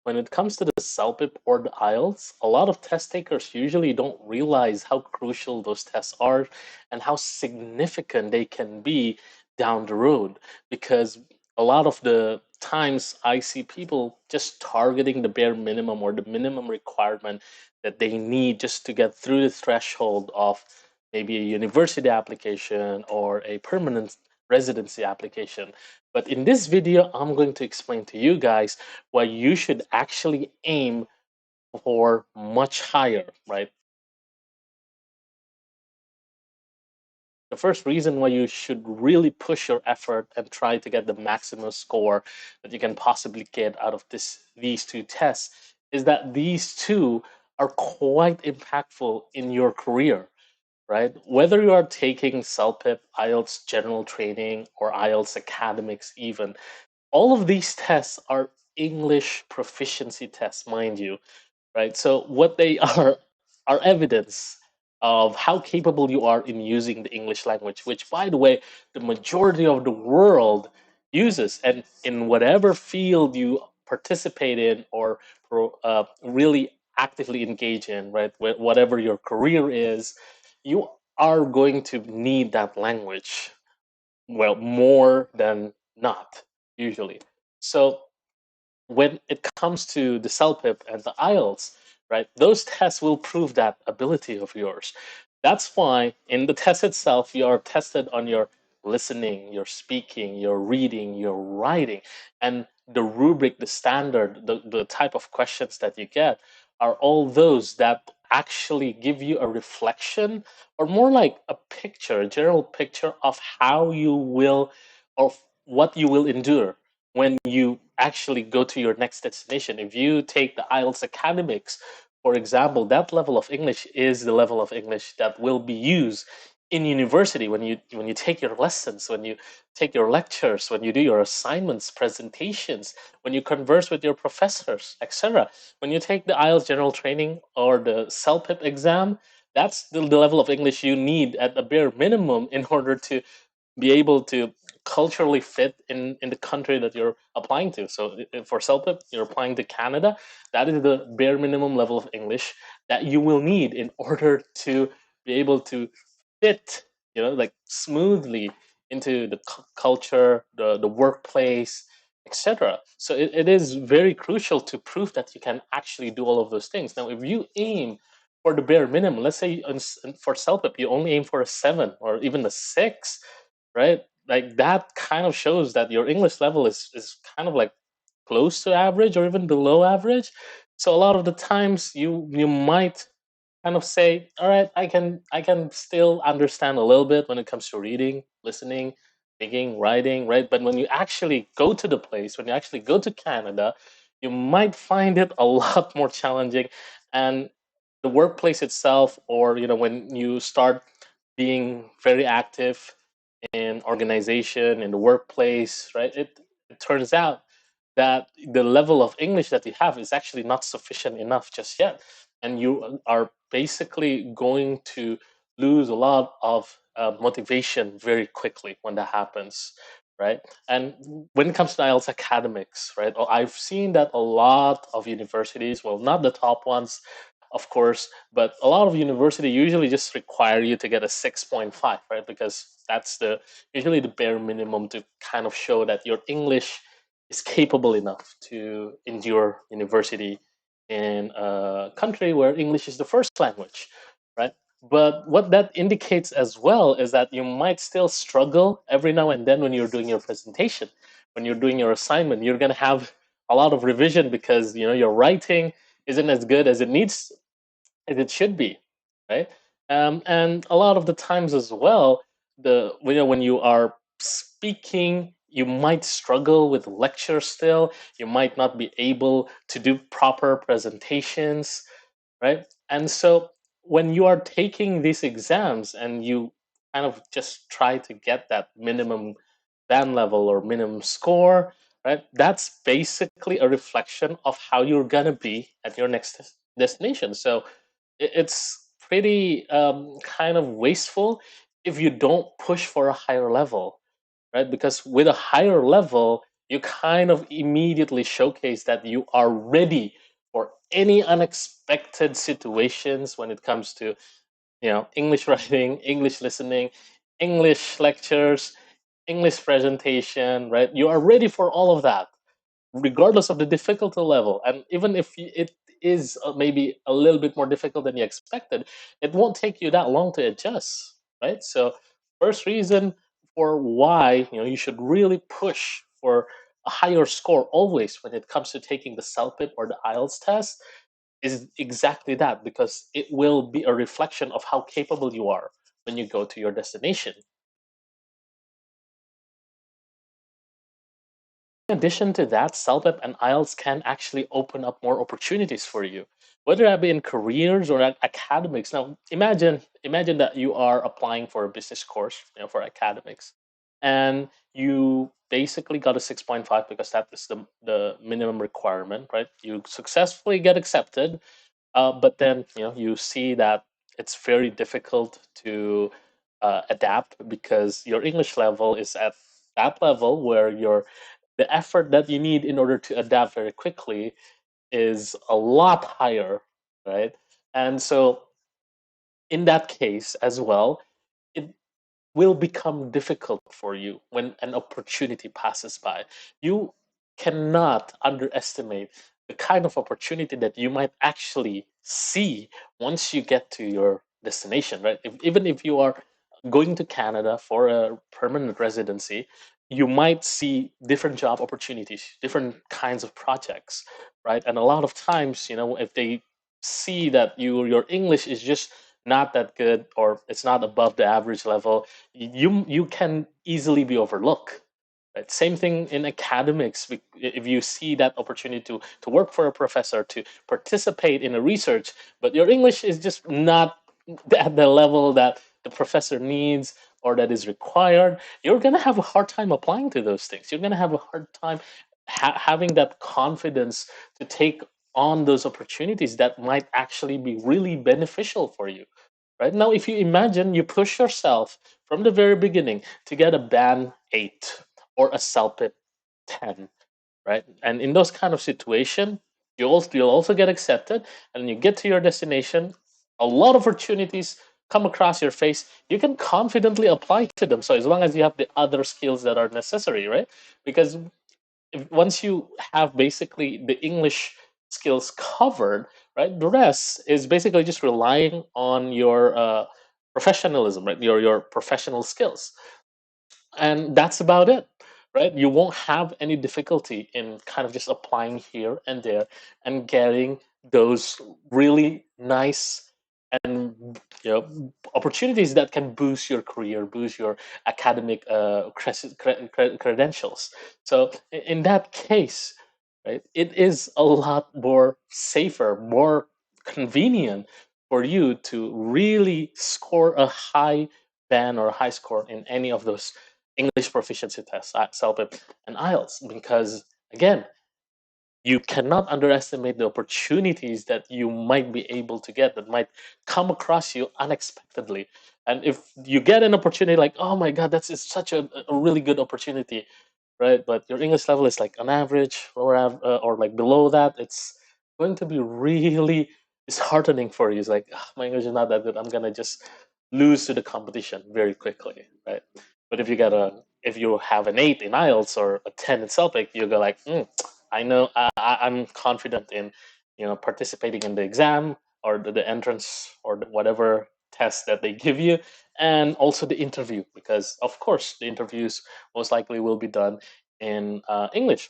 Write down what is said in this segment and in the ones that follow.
when it comes to the CELPIP or the IELTS, a lot of test takers usually don't realize how crucial those tests are and how significant they can be down the road. Because a lot of the times I see people just targeting the bare minimum or the minimum requirement that they need just to get through the threshold of maybe a university application or a permanent residency application. But in this video, I'm going to explain to you guys why you should actually aim for much higher, right? The first reason why you should really push your effort and try to get the maximum score that you can possibly get out of these two tests is that these two are quite impactful in your career, right? Whether you are taking CELPIP, IELTS general training, or IELTS academics even, all of these tests are English proficiency tests, mind you, right? So what they are evidence of how capable you are in using the English language, which, by the way, the majority of the world uses, and in whatever field you participate in or really actively engage in, right? Whatever your career is, you are going to need that language. Well, more than not, usually. So when it comes to the CELPIP and the IELTS, right, those tests will prove that ability of yours. That's why in the test itself, you are tested on your listening, your speaking, your reading, your writing, and the rubric, the standard, the type of questions that you get are all those that actually give you a reflection or more like a picture, a general picture of how you will, of what you will endure when you actually go to your next destination. If you take the IELTS academics, for example, that level of English is the level of English that will be used in university when you take your lessons, when you take your lectures, when you do your assignments, presentations, when you converse with your professors, etc. When you take the IELTS general training or the CELPIP exam, that's the level of English you need at a bare minimum in order to be able to culturally fit in the country that you're applying to. So for CELPIP, you're applying to Canada. That is the bare minimum level of English that you will need in order to be able to fit, like smoothly into the culture, the workplace, etc. So it is very crucial to prove that you can actually do all of those things. Now, if you aim for the bare minimum, let's say for CELPIP, you only aim for a 7 or even a 6, right? Like that kind of shows that your English level is kind of like close to average or even below average. So a lot of the times you might kind of say, all right, I can still understand a little bit when it comes to reading, listening, speaking, writing, right? But when you actually go to the place, when you actually go to Canada, you might find it a lot more challenging. And the workplace itself, or when you start being very active in organization, in the workplace, right? It turns out that the level of English that you have is actually not sufficient enough just yet. And you are basically going to lose a lot of motivation very quickly when that happens, right? And when it comes to IELTS academics, right? I've seen that a lot of universities, well, not the top ones, of course, but a lot of university usually just require you to get a 6.5, right? Because that's the usually the bare minimum to kind of show that your English is capable enough to endure university in a country where English is the first language, right? But what that indicates as well is that you might still struggle every now and then when you're doing your presentation, when you're doing your assignment. You're going to have a lot of revision because your writing isn't as good as it should be, right? And a lot of the times as well, when you are speaking, you might struggle with lecture still. You might not be able to do proper presentations, right? And so when you are taking these exams and you kind of just try to get that minimum band level or minimum score, right? That's basically a reflection of how you're gonna be at your next destination. So it's pretty kind of wasteful if you don't push for a higher level, right? Because with a higher level, you kind of immediately showcase that you are ready for any unexpected situations when it comes to, English writing, English listening, English lectures, English presentation, right? You are ready for all of that, regardless of the difficulty level. And even if it is maybe a little bit more difficult than you expected, it won't take you that long to adjust, right? So, first reason for why you should really push for a higher score always when it comes to taking the CELPIP or the IELTS test is exactly that, because it will be a reflection of how capable you are when you go to your destination. In addition to that, CELPIP and IELTS can actually open up more opportunities for you, whether that be in careers or academics. Now, imagine that you are applying for a business course, for academics, and you basically got a 6.5 because that is the minimum requirement, right? You successfully get accepted, but then you see that it's very difficult to adapt because your English level is at that level where the effort that you need in order to adapt very quickly is a lot higher, right? And so in that case as well, it will become difficult for you when an opportunity passes by. You cannot underestimate the kind of opportunity that you might actually see once you get to your destination, right? Even if you are going to Canada for a permanent residency, you might see different job opportunities, different kinds of projects, right? And a lot of times, if they see that your English is just not that good, or it's not above the average level, you can easily be overlooked. Right? Same thing in academics. If you see that opportunity to work for a professor, to participate in a research, but your English is just not at the level that the professor needs or that is required, you're going to have a hard time applying to those things. You're going to have a hard time having that confidence to take on those opportunities that might actually be really beneficial for you. Right now, if you imagine you push yourself from the very beginning to get a band 8 or a CELPIP 10, right? And in those kind of situation, you'll also get accepted, and you get to your destination. A lot of opportunities come across your face. You can confidently apply to them. So as long as you have the other skills that are necessary, right? Because once you have basically the English skills covered, right, the rest is basically just relying on your professionalism, right, your professional skills, and that's about it, right? You won't have any difficulty in kind of just applying here and there and getting those really nice and opportunities that can boost your career, boost your academic credentials. So in that case, right, it is a lot more safer, more convenient for you to really score a high band or a high score in any of those English proficiency tests, CELPIP and IELTS, because again, you cannot underestimate the opportunities that you might be able to get that might come across you unexpectedly. And if you get an opportunity like, oh my God, that's is such a really good opportunity, right? But your English level is like on average, or like below that, it's going to be really disheartening for you. It's like, "Ah, my English is not that good. I'm gonna just lose to the competition very quickly, right? But if you have an 8 in IELTS or a 10 in CELPIC, you go like, I know I'm confident in participating in the exam or the entrance or whatever test that they give you, and also the interview, because of course the interviews most likely will be done in English.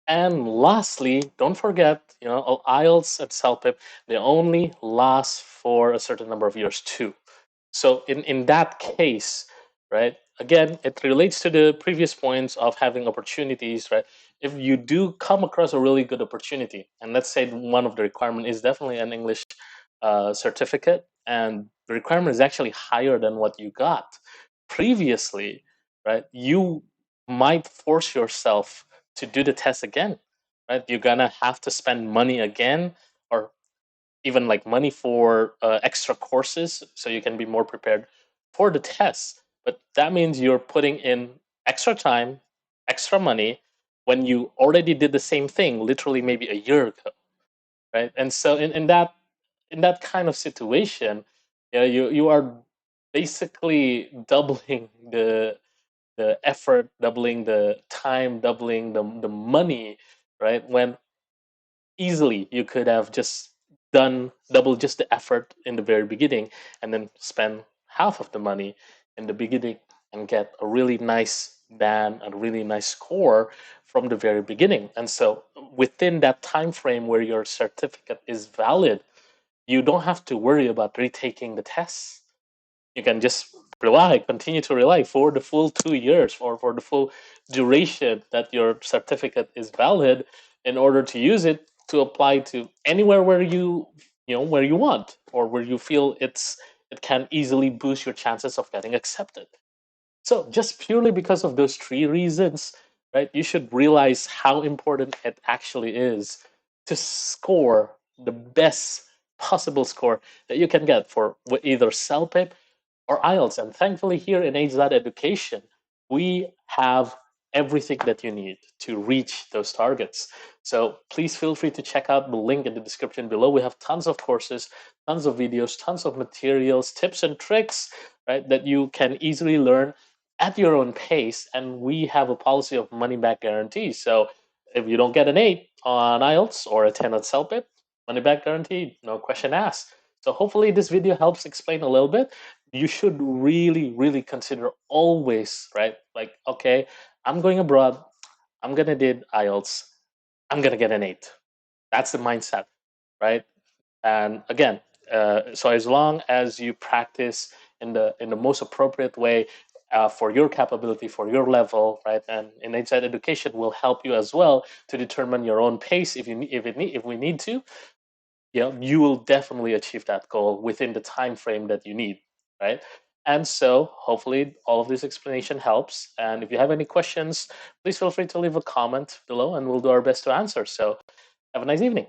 And lastly, don't forget, IELTS and CELPIP, they only last for a certain number of years too. So in that case, right, again, it relates to the previous points of having opportunities, right? If you do come across a really good opportunity, and let's say one of the requirement is definitely an English certificate, and the requirement is actually higher than what you got previously, right? You might force yourself to do the test again, right? You're gonna have to spend money again, or even like money for extra courses so you can be more prepared for the test. but that means you're putting in extra time, extra money when you already did the same thing literally maybe a year ago, right? And so in that kind of situation, you are basically doubling the effort, doubling the time, doubling the money, right? When easily you could have just done double just the effort in the very beginning and then spend half of the money in the beginning and get a really nice band, a really nice score from the very beginning. And so within that time frame where your certificate is valid, you don't have to worry about retaking the tests. You can just continue to rely for the full 2 years or for the full duration that your certificate is valid in order to use it to apply to anywhere where where you want or where you feel it can easily boost your chances of getting accepted. So just purely because of those three reasons, right, you should realize how important it actually is to score the best possible score that you can get for either CELPIP or IELTS. And thankfully, here in HZad Education, we have everything that you need to reach those targets. So please feel free to check out the link in the description below. We have tons of courses, tons of videos, tons of materials, tips and tricks, right, that you can easily learn at your own pace. And we have a policy of money back guarantee. So if you don't get an 8 on IELTS or a 10 on CELPIP, money back guarantee, no question asked. So hopefully this video helps explain a little bit. You should really consider always, right? Like, okay, I'm going abroad, I'm gonna did IELTS, I'm gonna get an 8. That's the mindset, right? And again, so as long as you practice in the most appropriate way for your capability, for your level, right? And in HZad Education will help you as well to determine your own pace if we need to. You will definitely achieve that goal within the time frame that you need, right? And so hopefully all of this explanation helps. And if you have any questions, please feel free to leave a comment below and we'll do our best to answer. So have a nice evening.